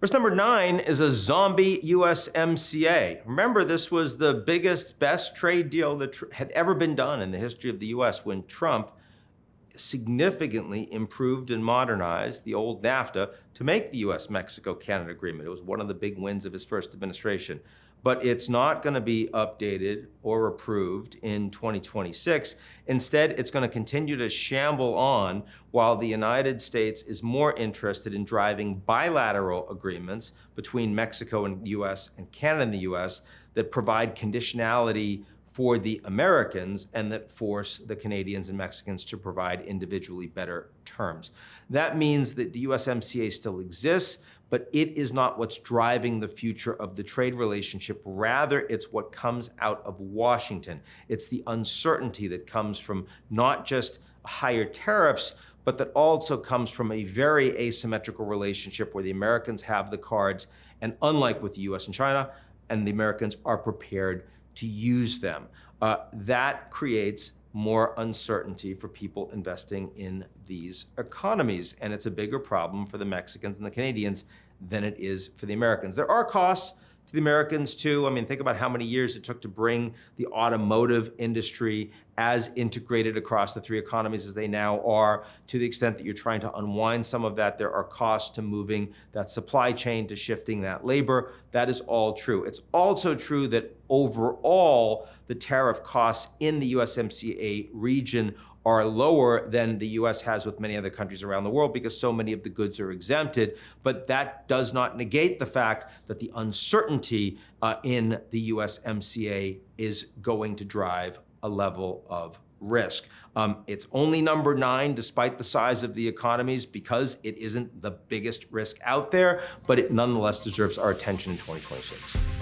Risk number 9 is a zombie USMCA. Remember, this was the biggest, best trade deal that had ever been done in the history of the US when Trump significantly improved and modernized the old NAFTA to make the US-Mexico-Canada agreement. It was one of the big wins of his first administration. But it's not going to be updated or approved in 2026. Instead, it's going to continue to shamble on while the United States is more interested in driving bilateral agreements between Mexico and the US and Canada and the US that provide conditionality for the Americans and that force the Canadians and Mexicans to provide individually better terms. That means that the USMCA still exists, but it is not what's driving the future of the trade relationship. Rather, it's what comes out of Washington. It's the uncertainty that comes from not just higher tariffs, but that also comes from a very asymmetrical relationship where the Americans have the cards, and unlike with the US and China, and the Americans are prepared to use them. That creates more uncertainty for people investing in these economies. And it's a bigger problem for the Mexicans and the Canadians than it is for the Americans. There are costs to the Americans too. I mean, think about how many years it took to bring the automotive industry as integrated across the three economies as they now are. To the extent that you're trying to unwind some of that, there are costs to moving that supply chain, to shifting that labor. That is all true. It's also true that overall, the tariff costs in the USMCA region are lower than the US has with many other countries around the world because so many of the goods are exempted. But that does not negate the fact that the uncertainty in the USMCA is going to drive a level of risk. It's only number 9 despite the size of the economies because it isn't the biggest risk out there, but it nonetheless deserves our attention in 2026.